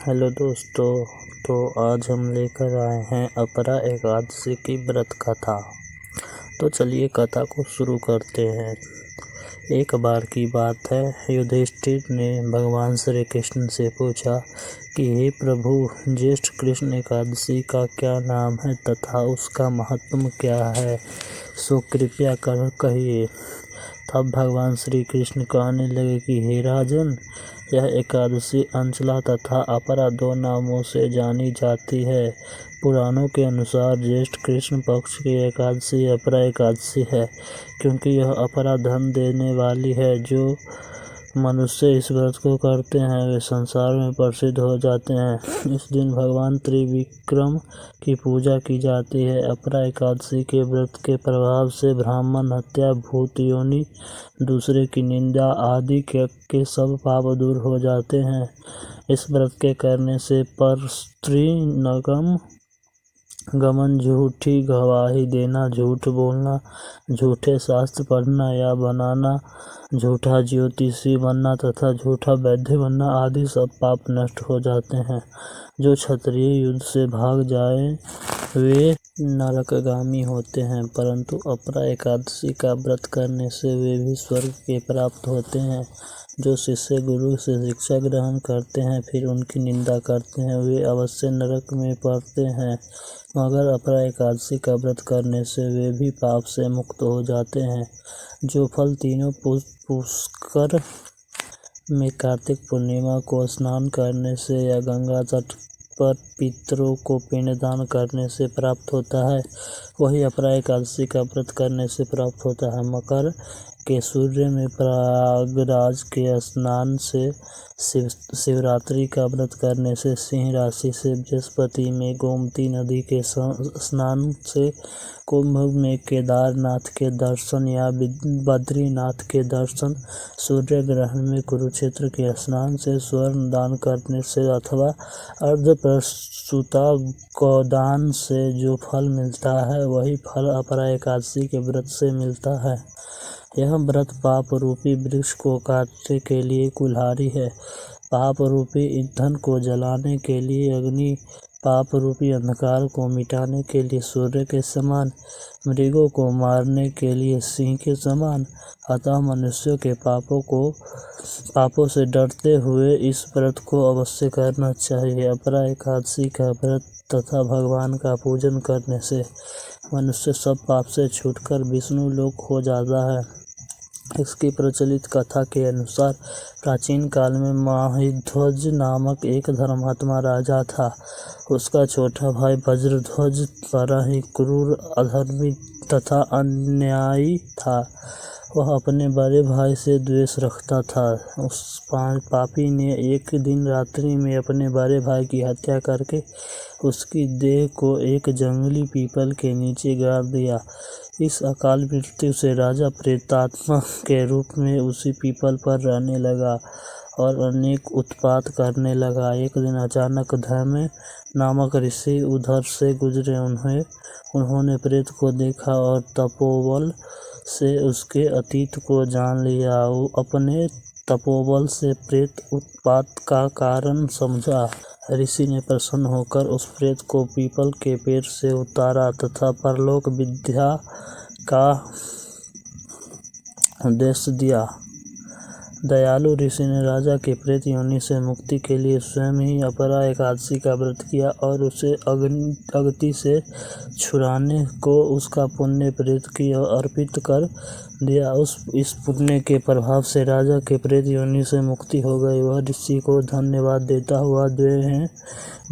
Hello दोस्तों। तो आज हम लेकर आए हैं अपरा एकादशी की व्रत कथा। तो चलिए कथा को शुरू करते हैं। एक बार की बात है, युधिष्ठिर ने भगवान श्री कृष्ण से पूछा कि हे प्रभु, ज्येष्ठ कृष्ण एकादशी का क्या नाम है तथा उसका महत्व क्या है, सो कृपया कर कहिए। तब भगवान श्री कृष्ण कहने लगे कि हे राजन, यह एकादशी अंचला तथा अपरा दो नामों से जानी जाती है। पुराणों के अनुसार ज्येष्ठ कृष्ण पक्ष की एकादशी अपरा एकादशी है, क्योंकि यह अपरा धन देने वाली है। जो मनुष्य इस व्रत को करते हैं वे संसार में प्रसिद्ध हो जाते हैं। इस दिन भगवान त्रिविक्रम की पूजा की जाती है। अपरा एकादशी के व्रत के प्रभाव से ब्राह्मण हत्या, भूत योनि, दूसरे की निंदा आदि के सब पाप दूर हो जाते हैं। इस व्रत के करने से पर स्त्री गमन, झूठी गवाही देना, झूठ बोलना, झूठे शास्त्र पढ़ना या बनाना, झूठा ज्योतिषी बनना तथा झूठा वैद्य बनना आदि सब पाप नष्ट हो जाते हैं। जो क्षत्रिय युद्ध से भाग जाए वे नरकगामी होते हैं, परंतु अपरा एकादशी का व्रत करने से वे भी स्वर्ग के प्राप्त होते हैं। जो शिष्य गुरु से शिक्षा ग्रहण करते हैं फिर उनकी निंदा करते हैं, वे अवश्य नरक में पड़ते हैं, मगर अपरा एकादशी का व्रत करने से वे भी पाप से मुक्त हो जाते हैं। जो फल तीनों पुष्कर में कार्तिक पूर्णिमा को स्नान करने से या गंगा तट पर पितरों को पिंडदान करने से प्राप्त होता है, वही अपरा एकादशी का व्रत करने से प्राप्त होता है। मकर के सूर्य में प्रयागराज के स्नान से, शिवरात्रि का व्रत करने से, सिंह राशि से बृहस्पति में गोमती नदी के स्नान से, कुंभ में केदारनाथ के दर्शन या बद्रीनाथ के दर्शन, सूर्य ग्रहण में कुरुक्षेत्र के स्नान से, स्वर्ण दान करने से अथवा अर्धप्रसूता गौदान से जो फल मिलता है वही फल अपरा एकादशी के व्रत से मिलता है। यह व्रत पाप रूपी वृक्ष को काटने के लिए कुल्हाड़ी है, पाप रूपी ईंधन को जलाने के लिए अग्नि, पाप रूपी अंधकार को मिटाने के लिए सूर्य के समान, मृगों को मारने के लिए सिंह के समान। अतः मनुष्यों के पापों से डरते हुए इस व्रत को अवश्य करना चाहिए। अपरा एकादशी का व्रत तथा भगवान का पूजन करने से मनुष्य सब पाप से छूटकर विष्णु लोक हो जाता है। इसकी प्रचलित कथा के अनुसार प्राचीन काल में महिध्वज नामक एक धर्मात्मा राजा था। उसका छोटा भाई वज्रध्वज बड़ा ही क्रूर, अधर्मी तथा अन्यायी था। वह अपने बड़े भाई से द्वेष रखता था। उस पापी ने एक दिन रात्रि में अपने बड़े भाई की हत्या करके उसकी देह को एक जंगली पीपल के नीचे गाड़ दिया। इस अकाल मृत्यु से राजा प्रेतात्मा के रूप में उसी पीपल पर रहने लगा और अनेक उत्पात करने लगा। एक दिन अचानक धैम्य नामक ऋषि उधर से गुजरे। उन्होंने प्रेत को देखा और तपोबल से उसके अतीत को जान लिया। अपने तपोबल से प्रेत उत्पात का कारण समझा। ऋषि ने प्रसन्न होकर उस प्रेत को पीपल के पेड़ से उतारा तथा परलोक विद्या का उपदेश दिया। दयालु ऋषि ने राजा के प्रेत योनि से मुक्ति के लिए स्वयं ही अपरा एकादशी का व्रत किया और उसे अगति से छुड़ाने को उसका पुण्य प्रेत की अर्पित कर दिया। इस पुण्य के प्रभाव से राजा के प्रेत योनि से मुक्ति हो गई। वह ऋषि को धन्यवाद देता हुआ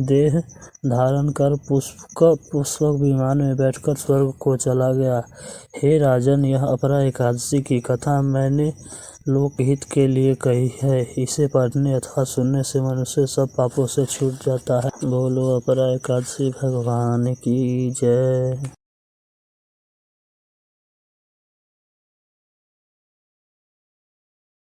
देह धारण कर पुष्पक विमान में बैठकर स्वर्ग को चला गया। हे राजन, यह अपरा एकादशी की कथा मैंने लोकहित के लिए कही है। इसे पढ़ने अथवा सुनने से मनुष्य सब पापों से छूट जाता है। बोलो अपरा एकादशी भगवान की जय।